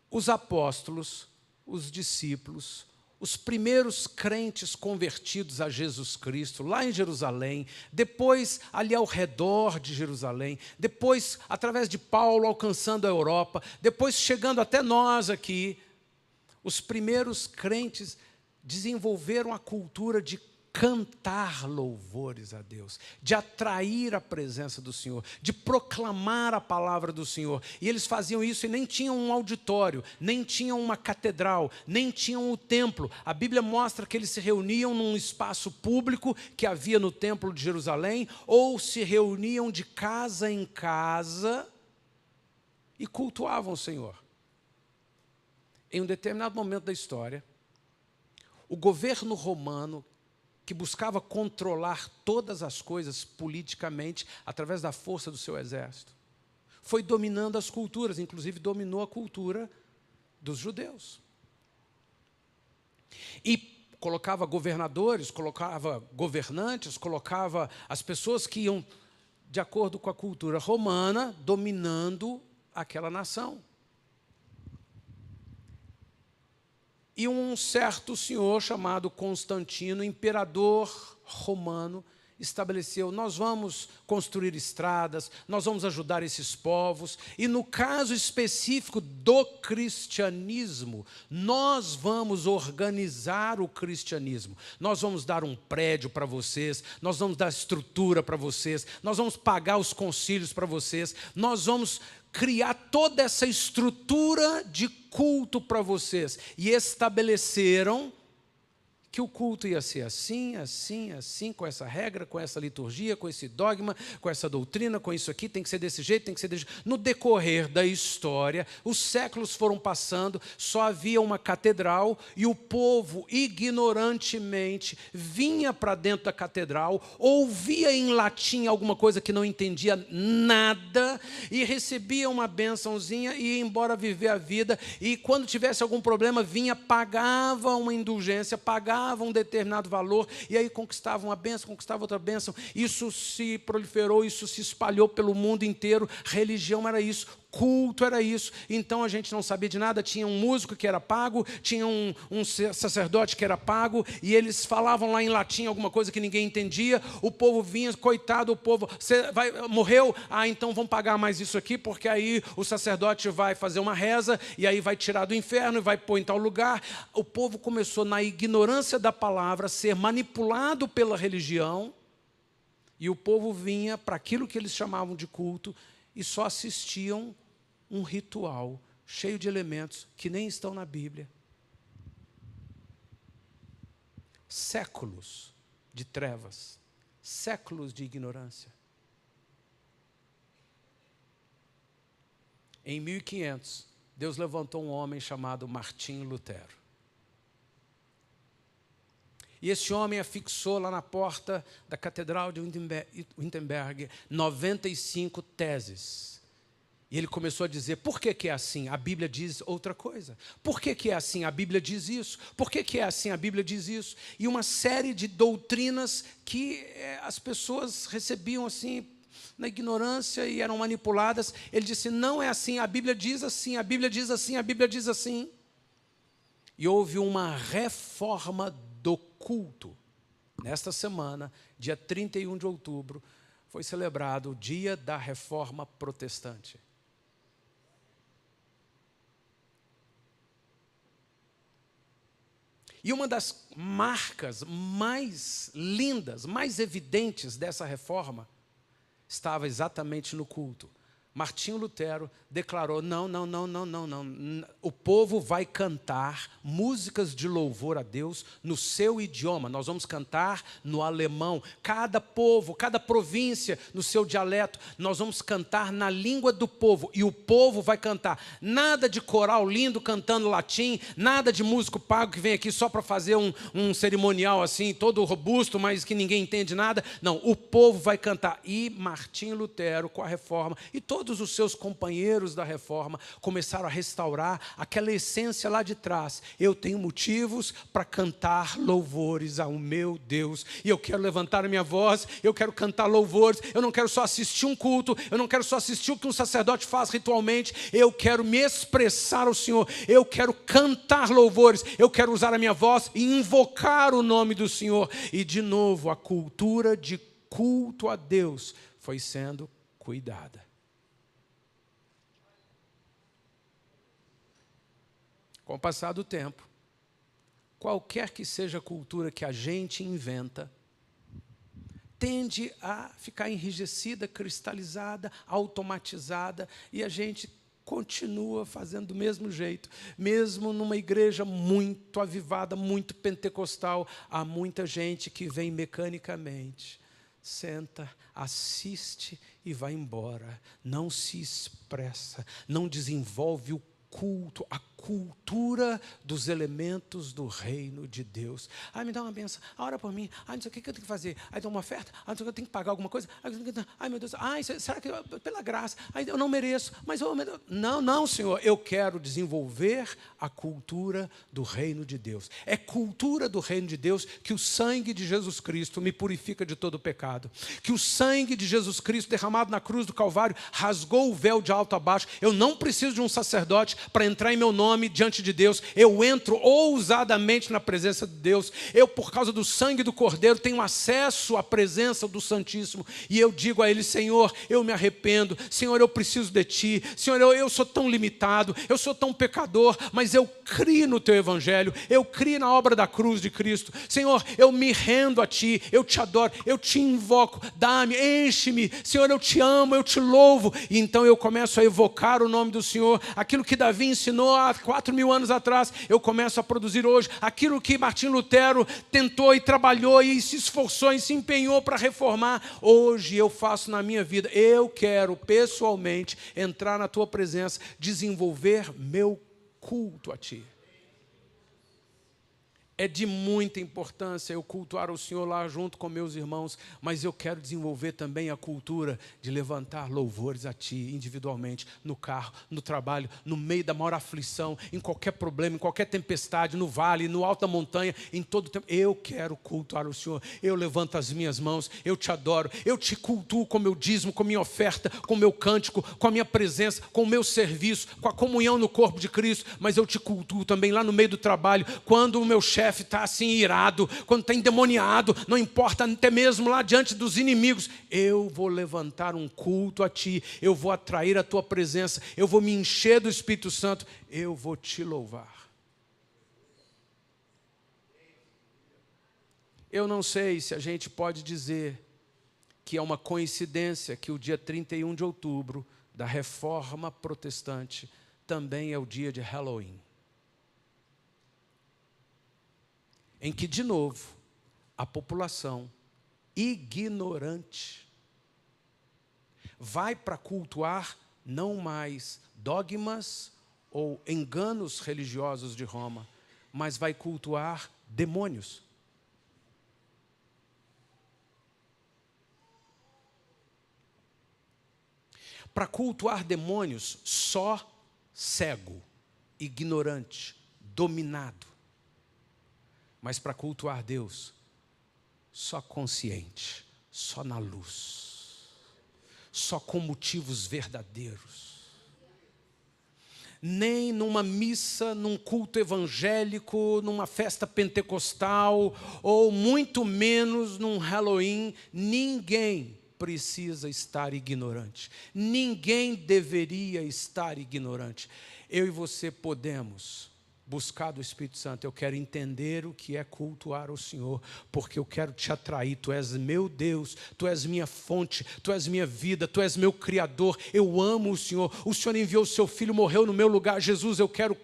[SPEAKER 1] os apóstolos, os discípulos, os primeiros crentes convertidos a Jesus Cristo, lá em Jerusalém, depois ali ao redor de Jerusalém, depois através de Paulo alcançando a Europa, depois chegando até nós aqui, os primeiros crentes desenvolveram a cultura de cantar louvores a Deus, de atrair a presença do Senhor, de proclamar a palavra do Senhor. E eles faziam isso e nem tinham um auditório, nem tinham uma catedral, nem tinham o templo. A Bíblia mostra que eles se reuniam num espaço público que havia no templo de Jerusalém, ou se reuniam de casa em casa e cultuavam o Senhor. Em um determinado momento da história, o governo romano, que buscava controlar todas as coisas politicamente através da força do seu exército, foi dominando as culturas, inclusive dominou a cultura dos judeus. E colocava governadores, colocava governantes, colocava as pessoas que iam de acordo com a cultura romana, dominando aquela nação. E um certo senhor chamado Constantino, imperador romano, estabeleceu: nós vamos construir estradas, nós vamos ajudar esses povos, e no caso específico do cristianismo, nós vamos organizar o cristianismo. Nós vamos dar um prédio para vocês, nós vamos dar estrutura para vocês, nós vamos pagar os concílios para vocês, nós vamos criar toda essa estrutura de culto para vocês. E estabeleceram que o culto ia ser assim, assim, assim, com essa regra, com essa liturgia, com esse dogma, com essa doutrina, com isso aqui, tem que ser desse jeito, tem que ser desse jeito. No decorrer da história, os séculos foram passando, só havia uma catedral e o povo, ignorantemente, vinha para dentro da catedral, ouvia em latim alguma coisa que não entendia nada e recebia uma bênçãozinha e ia embora viver a vida. E quando tivesse algum problema, vinha, pagava uma indulgência, pagava um determinado valor, e aí conquistava uma bênção, conquistava outra bênção. Isso se proliferou, isso se espalhou pelo mundo inteiro. Religião era isso, culto era isso. Então a gente não sabia de nada, tinha um músico que era pago, tinha um sacerdote que era pago, e eles falavam lá em latim alguma coisa que ninguém entendia. O povo vinha, coitado, o povo, morreu? Ah, então vamos pagar mais isso aqui, porque aí o sacerdote vai fazer uma reza, e aí vai tirar do inferno, e vai pôr em tal lugar. O povo começou, na ignorância da palavra, a ser manipulado pela religião, e o povo vinha para aquilo que eles chamavam de culto, e só assistiam um ritual cheio de elementos que nem estão na Bíblia. Séculos de trevas, séculos de ignorância. Em 1500, Deus levantou um homem chamado Martinho Lutero. E esse homem afixou lá na porta da Catedral de Wittenberg 95 teses. E ele começou a dizer: por que é assim? A Bíblia diz outra coisa. Por que é assim? A Bíblia diz isso. Por que é assim? A Bíblia diz isso. E uma série de doutrinas que as pessoas recebiam assim, na ignorância, e eram manipuladas. Ele disse: não é assim, a Bíblia diz assim, a Bíblia diz assim, a Bíblia diz assim. E houve uma reforma do culto. Nesta semana, dia 31 de outubro, foi celebrado o Dia da Reforma Protestante. E uma das marcas mais lindas, mais evidentes dessa reforma, estava exatamente no culto. Martinho Lutero declarou, não. O povo vai cantar músicas de louvor a Deus no seu idioma. Nós vamos cantar no alemão. Cada povo, cada província no seu dialeto, nós vamos cantar na língua do povo. E o povo vai cantar. Nada de coral lindo cantando latim, nada de músico pago que vem aqui só para fazer um cerimonial assim, todo robusto, mas que ninguém entende nada. Não, o povo vai cantar. E Martinho Lutero, com a Reforma, e todos os seus companheiros da Reforma começaram a restaurar aquela essência lá de trás. Eu tenho motivos para cantar louvores ao meu Deus, e eu quero levantar a minha voz, eu quero cantar louvores, eu não quero só assistir um culto, eu não quero só assistir o que um sacerdote faz ritualmente, eu quero me expressar ao Senhor, eu quero cantar louvores, eu quero usar a minha voz e invocar o nome do Senhor. E de novo, a cultura de culto a Deus foi sendo cuidada. Com o passar do tempo, qualquer que seja a cultura que a gente inventa, tende a ficar enrijecida, cristalizada, automatizada, e a gente continua fazendo do mesmo jeito. Mesmo numa igreja muito avivada, muito pentecostal, há muita gente que vem mecanicamente, senta, assiste e vai embora. Não se expressa, não desenvolve o culto, a cultura dos elementos do reino de Deus. Me dá uma benção, ora por mim, não sei o que eu tenho que fazer, dá uma oferta, não sei o que eu tenho que pagar alguma coisa, meu Deus, será que pela graça, eu não mereço, mas não, Senhor, eu quero desenvolver a cultura do reino de Deus. É cultura do reino de Deus que o sangue de Jesus Cristo me purifica de todo o pecado, que o sangue de Jesus Cristo derramado na cruz do Calvário rasgou o véu de alto a baixo. Eu não preciso de um sacerdote para entrar em meu nome diante de Deus. Eu entro ousadamente na presença de Deus. Eu, por causa do sangue do Cordeiro, tenho acesso à presença do Santíssimo. E eu digo a Ele, Senhor, eu me arrependo. Senhor, eu preciso de Ti. Senhor, eu sou tão limitado, eu sou tão pecador, mas eu crio no Teu Evangelho, eu crio na obra da cruz de Cristo. Senhor, eu me rendo a Ti, eu Te adoro, eu Te invoco, dá-me, enche-me. Senhor, eu Te amo, eu Te louvo. E então eu começo a evocar o nome do Senhor. Aquilo que Davi ensinou há 4.000 anos atrás, eu começo a produzir hoje. Aquilo que Martinho Lutero tentou e trabalhou e se esforçou e se empenhou para reformar, hoje eu faço na minha vida. Eu quero pessoalmente entrar na Tua presença, desenvolver meu culto a Ti. É de muita importância eu cultuar o Senhor lá junto com meus irmãos, mas eu quero desenvolver também a cultura de levantar louvores a Ti individualmente, no carro, no trabalho, no meio da maior aflição, em qualquer problema, em qualquer tempestade, no vale, no alto da montanha, em todo o tempo. Eu quero cultuar o Senhor. Eu levanto as minhas mãos, eu Te adoro, eu Te cultuo com o meu dízimo, com a minha oferta, com o meu cântico, com a minha presença, com o meu serviço, com a comunhão no corpo de Cristo, mas eu Te cultuo também lá no meio do trabalho, quando o meu chefe está assim irado, quando está endemoniado, não importa, até mesmo lá diante dos inimigos, eu vou levantar um culto a Ti, eu vou atrair a Tua presença, eu vou me encher do Espírito Santo, eu vou Te louvar. Eu não sei se a gente pode dizer que é uma coincidência que o dia 31 de outubro da Reforma Protestante também é o dia de Halloween, em que, de novo, a população ignorante vai para cultuar não mais dogmas ou enganos religiosos de Roma, mas vai cultuar demônios. Para cultuar demônios, só cego, ignorante, dominado. Mas para cultuar Deus, só consciente, só na luz, só com motivos verdadeiros. Nem numa missa, num culto evangélico, numa festa pentecostal, ou muito menos num Halloween, ninguém precisa estar ignorante. Ninguém deveria estar ignorante. Eu e você podemos buscar do Espírito Santo, eu quero entender o que é cultuar o Senhor, porque eu quero te atrair. Tu és meu Deus, Tu és minha fonte, Tu és minha vida, Tu és meu Criador. Eu amo o Senhor enviou o seu Filho, morreu no meu lugar. Jesus, eu quero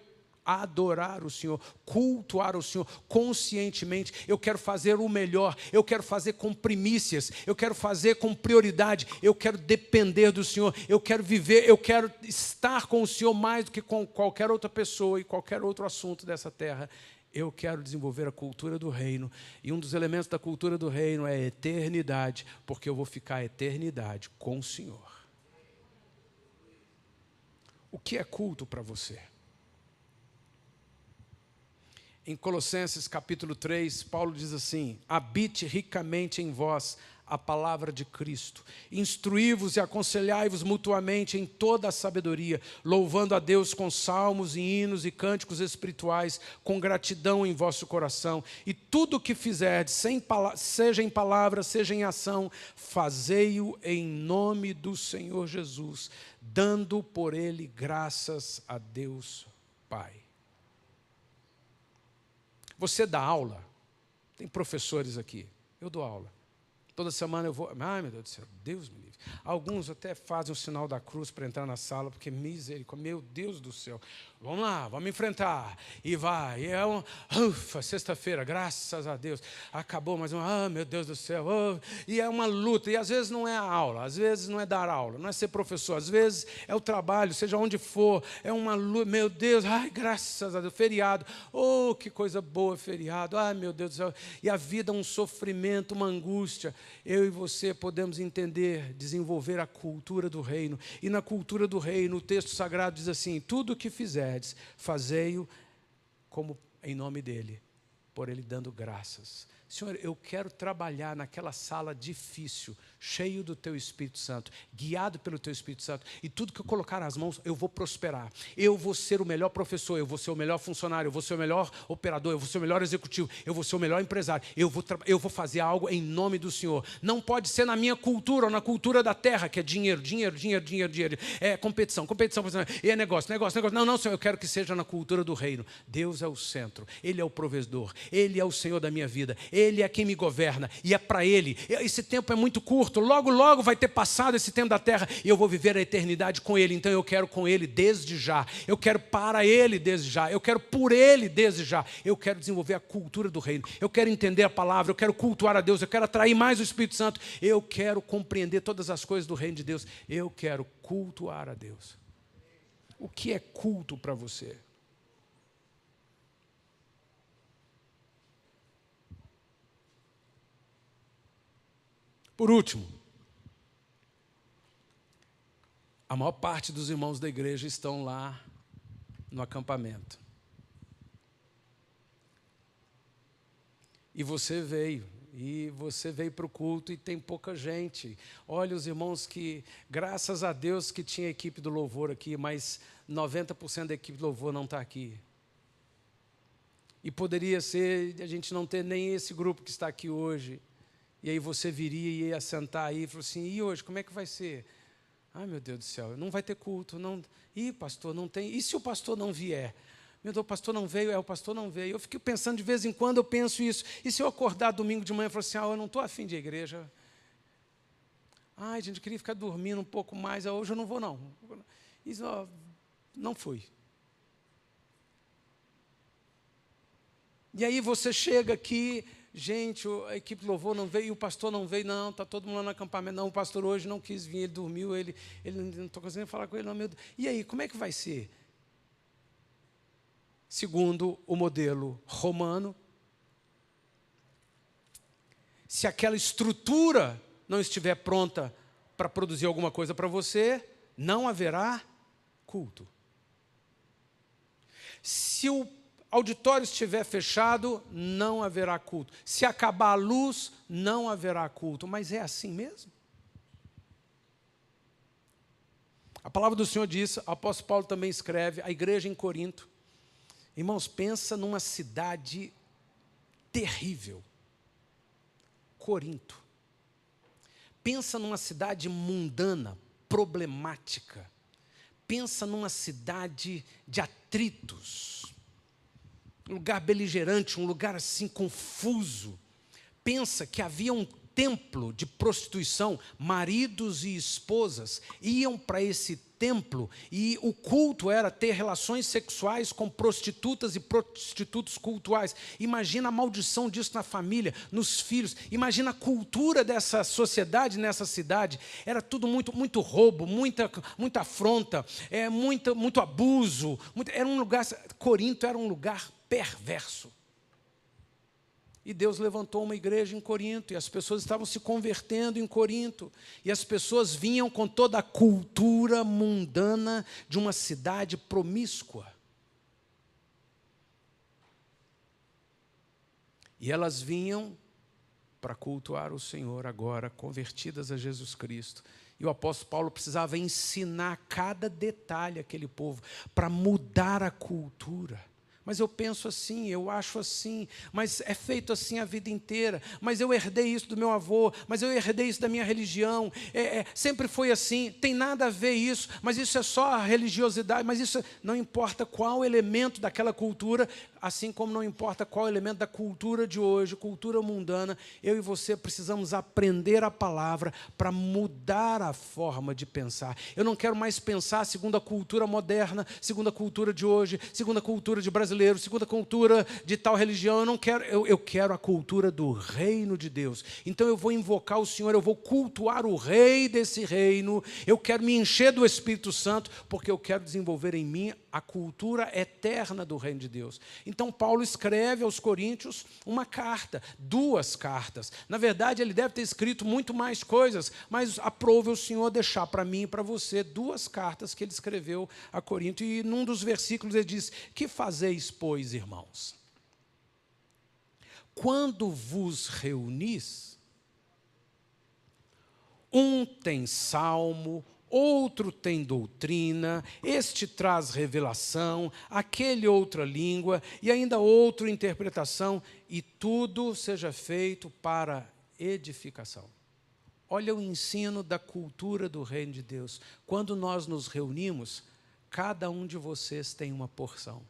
[SPEAKER 1] adorar o Senhor, cultuar o Senhor conscientemente. Eu quero fazer o melhor, eu quero fazer com primícias, eu quero fazer com prioridade, eu quero depender do Senhor, eu quero viver, eu quero estar com o Senhor mais do que com qualquer outra pessoa e qualquer outro assunto dessa terra. Eu quero desenvolver a cultura do reino, e um dos elementos da cultura do reino é a eternidade, porque eu vou ficar a eternidade com o Senhor. O que é culto para você? Em Colossenses capítulo 3, Paulo diz assim: habite ricamente em vós a palavra de Cristo, instruí-vos e aconselhai-vos mutuamente em toda a sabedoria, louvando a Deus com salmos e hinos e cânticos espirituais, com gratidão em vosso coração. E tudo o que fizerdes, seja em palavra, seja em ação, fazei-o em nome do Senhor Jesus, dando por ele graças a Deus Pai. Você dá aula? Tem professores aqui. Eu dou aula. Toda semana eu vou... Ai, meu Deus do céu, Deus me livre. Alguns até fazem o sinal da cruz para entrar na sala, porque misericórdia, meu Deus do céu. Vamos lá, vamos enfrentar. E vai. E é ufa, sexta-feira, graças a Deus. Acabou mais uma... meu Deus do céu. E é uma luta. E às vezes não é a aula, às vezes não é dar aula, não é ser professor. Às vezes é o trabalho, seja onde for. É uma luta. Meu Deus, ai, graças a Deus. Feriado. Oh, que coisa boa, feriado. Ai, meu Deus do céu. E a vida é um sofrimento, uma angústia. Eu e você podemos entender, desenvolver a cultura do reino. E na cultura do reino, o texto sagrado diz assim: tudo o que fizerdes, fazei-o como em nome dele, por ele dando graças. Senhor, eu quero trabalhar naquela sala difícil, cheio do Teu Espírito Santo, guiado pelo Teu Espírito Santo, e tudo que eu colocar nas mãos, eu vou prosperar. Eu vou ser o melhor professor, eu vou ser o melhor funcionário, eu vou ser o melhor operador, eu vou ser o melhor executivo, eu vou ser o melhor empresário, eu vou fazer algo em nome do Senhor. Não pode ser na minha cultura ou na cultura da terra, que é dinheiro, dinheiro, dinheiro, dinheiro, dinheiro, é competição, competição, e é negócio, negócio, negócio. Não, não, Senhor, eu quero que seja na cultura do reino. Deus é o centro, Ele é o provedor, Ele é o Senhor da minha vida, Ele é quem me governa, e é para Ele. Esse tempo é muito curto, logo, logo vai ter passado esse tempo da terra, e eu vou viver a eternidade com Ele. Então eu quero com Ele desde já, eu quero para Ele desde já, eu quero por Ele desde já, eu quero desenvolver a cultura do reino, eu quero entender a palavra, eu quero cultuar a Deus, eu quero atrair mais o Espírito Santo, eu quero compreender todas as coisas do reino de Deus, eu quero cultuar a Deus. O que é culto para você? Por último, a maior parte dos irmãos da igreja estão lá no acampamento. E você veio para o culto e tem pouca gente. Olha os irmãos que, graças a Deus que tinha a equipe do louvor aqui, mas 90% da equipe do louvor não está aqui. E poderia ser a gente não ter nem esse grupo que está aqui hoje. E aí você viria e ia sentar aí e falou assim: e hoje, como é que vai ser? Ai, meu Deus do céu, não vai ter culto. Não... Ih, pastor, não tem. E se o pastor não vier? Meu Deus, o pastor não veio, o pastor não veio. Eu fiquei pensando, de vez em quando eu penso isso. E se eu acordar domingo de manhã e falar assim: eu não estou afim de igreja. Ai, gente, eu queria ficar dormindo um pouco mais. Hoje eu não vou, não. Isso, não fui. E aí você chega aqui... Gente, a equipe de louvor não veio, e o pastor não veio, não, está todo mundo lá no acampamento. Não, o pastor hoje não quis vir, ele dormiu, ele não estou conseguindo falar com ele, não, meu Deus. E aí, como é que vai ser? Segundo o modelo romano, se aquela estrutura não estiver pronta para produzir alguma coisa para você, não haverá culto. Se o auditório estiver fechado, não haverá culto. Se acabar a luz, não haverá culto. Mas é assim mesmo? A palavra do Senhor diz, o apóstolo Paulo também escreve, a igreja em Corinto. Irmãos, pensa numa cidade terrível. Corinto. Pensa numa cidade mundana, problemática. Pensa numa cidade de atritos. um lugar beligerante, um lugar assim confuso. Pensa que havia um templo de prostituição, maridos e esposas iam para esse templo e o culto era ter relações sexuais com prostitutas e prostitutos cultuais. Imagina a maldição disso na família, nos filhos. Imagina a cultura dessa sociedade nessa cidade. Era tudo muito roubo, muita afronta, muito abuso. Era um lugar, Corinto era um lugar perverso. E Deus levantou uma igreja em Corinto, e as pessoas estavam se convertendo em Corinto, e as pessoas vinham com toda a cultura mundana de uma cidade promíscua. E elas vinham para cultuar o Senhor agora, convertidas a Jesus Cristo. E o apóstolo Paulo precisava ensinar cada detalhe àquele povo, para mudar a cultura. Mas eu penso assim, eu acho assim, mas é feito assim a vida inteira, mas eu herdei isso do meu avô, mas eu herdei isso da minha religião, sempre foi assim, tem nada a ver isso, mas isso é só a religiosidade, mas isso não importa qual elemento daquela cultura, assim como não importa qual elemento da cultura de hoje, cultura mundana, eu e você precisamos aprender a palavra para mudar a forma de pensar. Eu não quero mais pensar segundo a cultura moderna, segundo a cultura de hoje, segundo a cultura de brasileiro, segundo a cultura de tal religião. Eu quero a cultura do reino de Deus. Então eu vou invocar o Senhor, eu vou cultuar o rei desse reino, eu quero me encher do Espírito Santo, porque eu quero desenvolver em mim a cultura eterna do reino de Deus. Então Paulo escreve aos Coríntios uma carta, 2 cartas. Na verdade, ele deve ter escrito muito mais coisas, mas aprove o Senhor deixar para mim e para você 2 cartas que ele escreveu a Corinto. E num dos versículos ele diz: que fazeis, pois, irmãos? Quando vos reunis, um tem salmo, outro tem doutrina, este traz revelação, aquele outra língua, e ainda outra interpretação, e tudo seja feito para edificação. Olha o ensino da cultura do reino de Deus. Quando nós nos reunimos, cada um de vocês tem uma porção.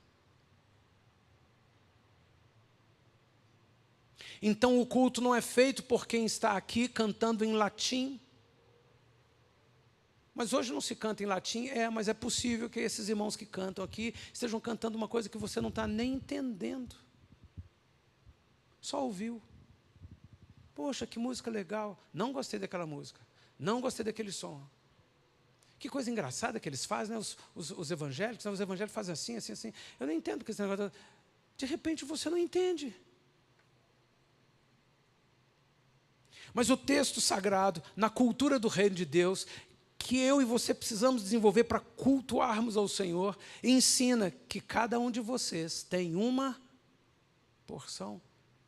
[SPEAKER 1] Então o culto não é feito por quem está aqui cantando em latim. Mas hoje não se canta em latim, mas é possível que esses irmãos que cantam aqui estejam cantando uma coisa que você não está nem entendendo. Só ouviu. Poxa, que música legal. Não gostei daquela música. Não gostei daquele som. Que coisa engraçada que eles fazem, né? Os evangélicos, né? Os evangélicos fazem assim, assim, assim. Eu não entendo que esse negócio. De repente você não entende. Mas o texto sagrado, na cultura do reino de Deus, que eu e você precisamos desenvolver para cultuarmos ao Senhor, ensina que cada um de vocês tem uma porção.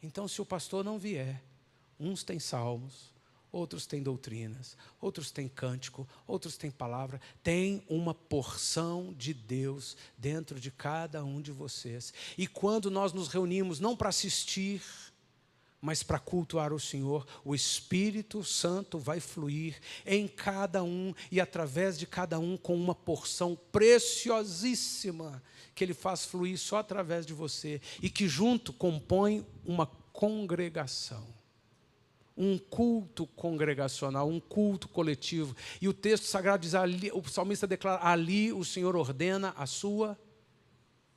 [SPEAKER 1] Então, se o pastor não vier, uns têm salmos, outros têm doutrinas, outros têm cântico, outros têm palavra, tem uma porção de Deus dentro de cada um de vocês. E quando nós nos reunimos, não para assistir, mas para cultuar o Senhor, o Espírito Santo vai fluir em cada um e através de cada um com uma porção preciosíssima que Ele faz fluir só através de você e que junto compõe uma congregação, um culto congregacional, um culto coletivo. E o texto sagrado diz, ali, o salmista declara, ali o Senhor ordena a sua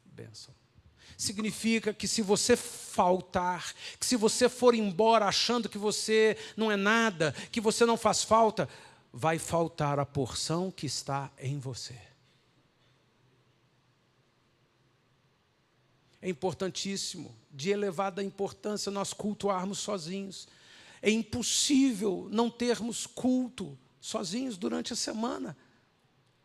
[SPEAKER 1] bênção. Significa que se você faltar, que se você for embora achando que você não é nada, que você não faz falta, vai faltar a porção que está em você. É importantíssimo, de elevada importância, nós cultuarmos sozinhos. É impossível não termos culto sozinhos durante a semana.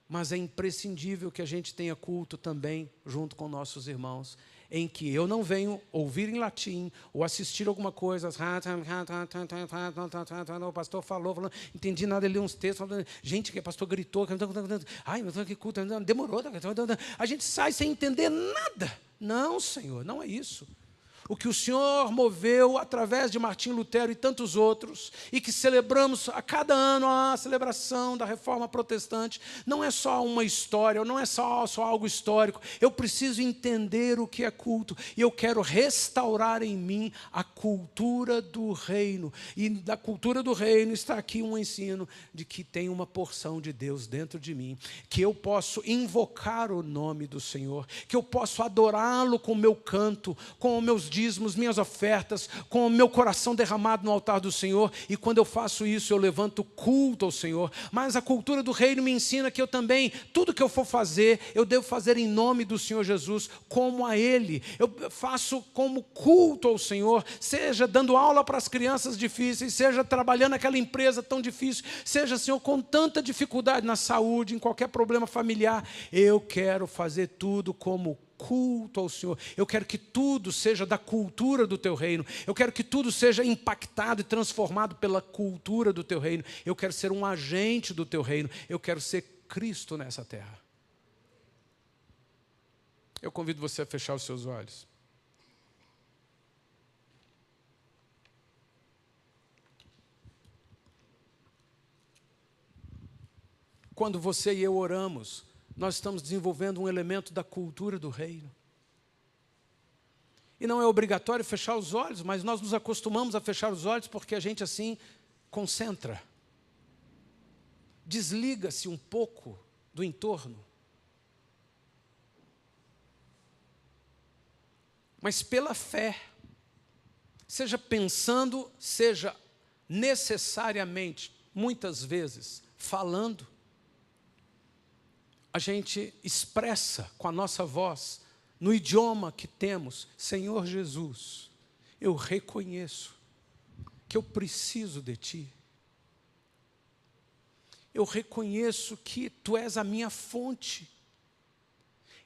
[SPEAKER 1] Mas é imprescindível que a gente tenha culto também junto com nossos irmãos, em que eu não venho ouvir em latim ou assistir alguma coisa, o pastor falou, entendi nada, ele leu uns textos, gente, que o pastor gritou, ai, mas que culto, demorou, a gente sai sem entender nada. Não, Senhor, não é isso. o que o Senhor moveu através de Martim Lutero e tantos outros, e que celebramos a cada ano a celebração da Reforma Protestante, não é só uma história, não é só algo histórico. Eu preciso entender o que é culto, e eu quero restaurar em mim a cultura do reino. E da cultura do reino está aqui um ensino de que tem uma porção de Deus dentro de mim, que eu posso invocar o nome do Senhor, que eu posso adorá-lo com o meu canto, com os meus dízimos, minhas ofertas, com o meu coração derramado no altar do Senhor. E quando eu faço isso, eu levanto culto ao Senhor. Mas a cultura do reino me ensina que eu também, tudo que eu for fazer, eu devo fazer em nome do Senhor Jesus, como a Ele. Eu faço como culto ao Senhor, seja dando aula para as crianças difíceis, seja trabalhando naquela empresa tão difícil, seja, Senhor, com tanta dificuldade na saúde, em qualquer problema familiar. Eu quero fazer tudo como culto ao Senhor. Eu quero que tudo seja da cultura do teu reino. Eu quero que tudo seja impactado e transformado pela cultura do teu reino. Eu quero ser um agente do teu reino. Eu quero ser Cristo nessa terra. Eu convido você a fechar os seus olhos. Quando você e eu oramos, nós estamos desenvolvendo um elemento da cultura do reino. E não é obrigatório fechar os olhos, mas nós nos acostumamos a fechar os olhos porque a gente assim concentra. Desliga-se um pouco do entorno. Mas pela fé, seja pensando, seja necessariamente, muitas vezes, falando, a gente expressa com a nossa voz, no idioma que temos: Senhor Jesus, eu reconheço que eu preciso de Ti. Eu reconheço que Tu és a minha fonte.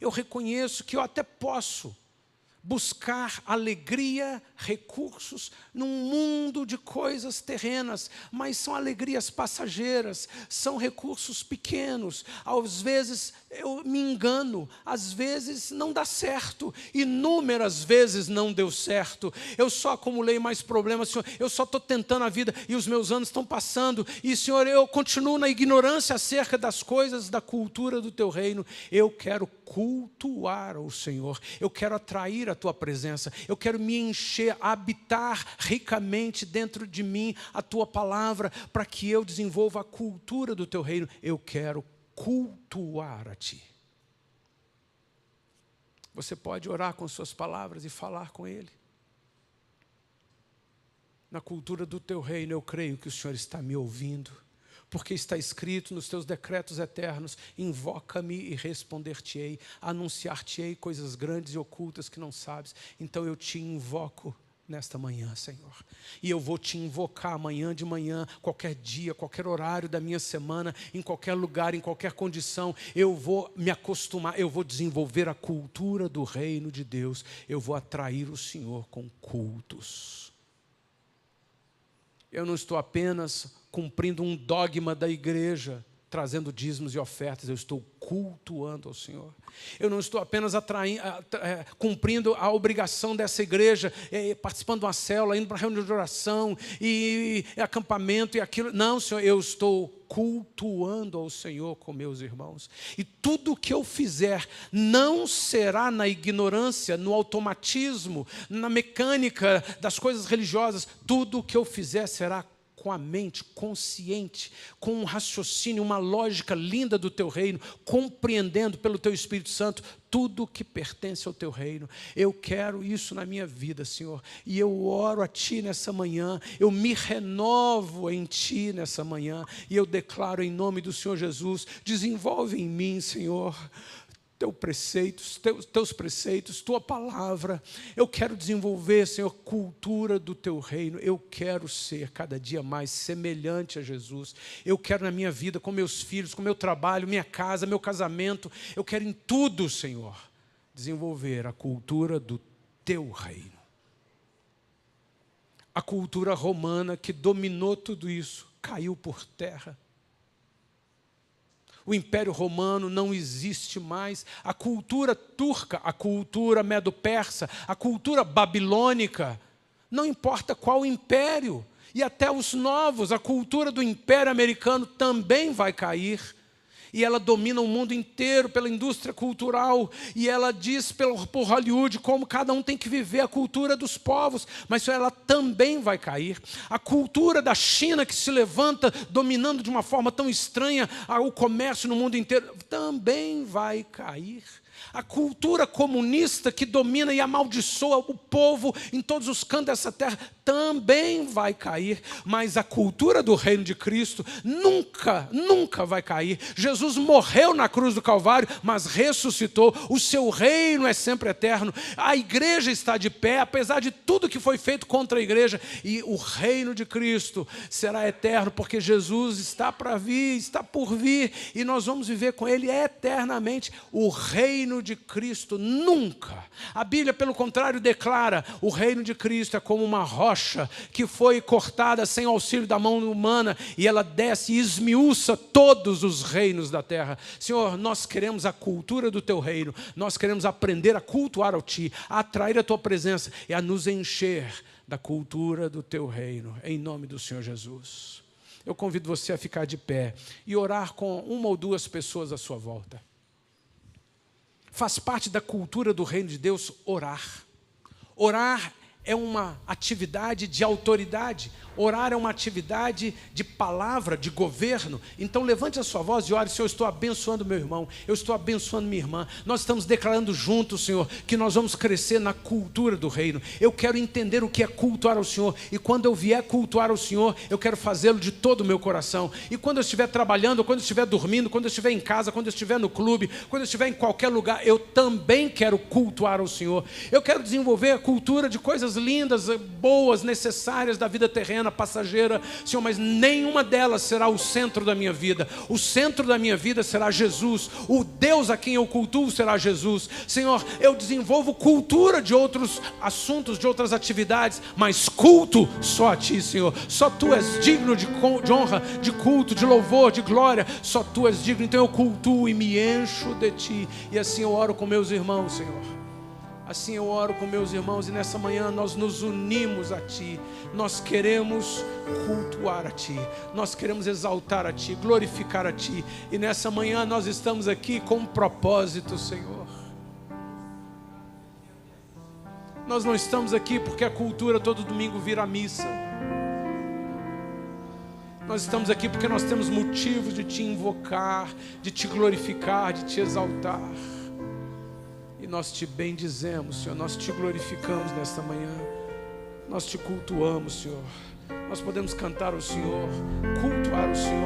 [SPEAKER 1] Eu reconheço que eu até posso buscar alegria, recursos, num mundo de coisas terrenas, mas são alegrias passageiras, são recursos pequenos. Às vezes eu me engano, às vezes não dá certo, inúmeras vezes não deu certo. Eu só acumulei mais problemas, Senhor, eu só estou tentando a vida e os meus anos estão passando, e Senhor, eu continuo na ignorância acerca das coisas da cultura do Teu reino. Eu quero cultuar o Senhor, eu quero atrair a Tua presença, eu quero me encher, habitar ricamente dentro de mim a Tua palavra, para que eu desenvolva a cultura do Teu reino. Eu quero cultuar a Ti. Você pode orar com suas palavras e falar com Ele. Na cultura do Teu reino, eu creio que o Senhor está me ouvindo, porque está escrito nos Teus decretos eternos: invoca-me e responder-te-ei, anunciar-te-ei coisas grandes e ocultas que não sabes. Então eu te invoco nesta manhã, Senhor, e eu vou te invocar amanhã de manhã, qualquer dia, qualquer horário da minha semana, em qualquer lugar, em qualquer condição. Eu vou me acostumar, eu vou desenvolver a cultura do reino de Deus, eu vou atrair o Senhor com cultos. Eu não estou apenas cumprindo um dogma da igreja, trazendo dízimos e ofertas, eu estou cultuando ao Senhor. Eu não estou apenas cumprindo a obrigação dessa igreja, participando de uma célula, indo para reunião de oração, e acampamento e aquilo. Não, Senhor, eu estou cultuando ao Senhor com meus irmãos. E tudo que eu fizer não será na ignorância, no automatismo, na mecânica das coisas religiosas. Tudo que eu fizer será com a mente consciente, com um raciocínio, uma lógica linda do Teu reino, compreendendo pelo Teu Espírito Santo tudo que pertence ao Teu reino. Eu quero isso na minha vida, Senhor, e eu oro a Ti nessa manhã, eu me renovo em Ti nessa manhã, e eu declaro em nome do Senhor Jesus: desenvolve em mim, Senhor, Teus preceitos, Tua palavra. Eu quero desenvolver, Senhor, cultura do Teu reino. Eu quero ser cada dia mais semelhante a Jesus. Eu quero na minha vida, com meus filhos, com meu trabalho, minha casa, meu casamento. Eu quero em tudo, Senhor, desenvolver a cultura do Teu reino. A cultura romana que dominou tudo isso caiu por terra. O Império Romano não existe mais. A cultura turca, a cultura medo-persa, a cultura babilônica, não importa qual império, e até os novos, a cultura do Império Americano também vai cair. E ela domina o mundo inteiro pela indústria cultural. E ela diz por Hollywood como cada um tem que viver a cultura dos povos. Mas ela também vai cair. A cultura da China que se levanta dominando de uma forma tão estranha o comércio no mundo inteiro também vai cair. A cultura comunista que domina e amaldiçoa o povo em todos os cantos dessa terra também vai cair, mas a cultura do reino de Cristo nunca, nunca vai cair. Jesus morreu na cruz do Calvário, mas ressuscitou. O seu reino é sempre eterno. A igreja está de pé, apesar de tudo que foi feito contra a igreja, e o reino de Cristo será eterno, porque Jesus está para vir, está por vir, e nós vamos viver com Ele eternamente. O reino de Cristo nunca. A Bíblia, pelo contrário, declara: o reino de Cristo é como uma rocha que foi cortada sem auxílio da mão humana, e ela desce e esmiuça todos os reinos da terra. Senhor, nós queremos a cultura do Teu reino, nós queremos aprender a cultuar ao Ti, a atrair a Tua presença e a nos encher da cultura do Teu reino, em nome do Senhor Jesus. Eu convido você a ficar de pé e orar com uma ou duas pessoas à sua volta. Faz parte da cultura do reino de Deus orar. Orar é uma atividade de autoridade. Orar é uma atividade de palavra, de governo. Então levante a sua voz e ore: Senhor, eu estou abençoando meu irmão, eu estou abençoando minha irmã. Nós estamos declarando juntos, Senhor, que nós vamos crescer na cultura do reino. Eu quero entender o que é cultuar ao Senhor, e quando eu vier cultuar ao Senhor, eu quero fazê-lo de todo o meu coração. E quando eu estiver trabalhando, quando eu estiver dormindo, quando eu estiver em casa, quando eu estiver no clube, quando eu estiver em qualquer lugar, eu também quero cultuar ao Senhor. Eu quero desenvolver a cultura de coisas lindas, boas, necessárias da vida terrena, passageira, Senhor, mas nenhuma delas será o centro da minha vida. O centro da minha vida será Jesus. O Deus a quem eu cultuo será Jesus. Senhor, eu desenvolvo cultura de outros assuntos, de outras atividades, mas culto só a Ti, Senhor. Só Tu és digno de honra, de culto, de louvor, de glória. Só Tu és digno. Então eu cultuo e me encho de Ti. E assim eu oro com meus irmãos, Senhor. Assim eu oro com meus irmãos, e nessa manhã nós nos unimos a Ti. Nós queremos cultuar a Ti, nós queremos exaltar a Ti, glorificar a Ti. E nessa manhã nós estamos aqui com um propósito, Senhor. Nós não estamos aqui porque a cultura todo domingo vira missa. Nós estamos aqui porque nós temos motivos de Te invocar, de Te glorificar, de Te exaltar. E nós Te bendizemos, Senhor, nós Te glorificamos nesta manhã, nós Te cultuamos, Senhor. Nós podemos cantar ao Senhor, cultuar o Senhor.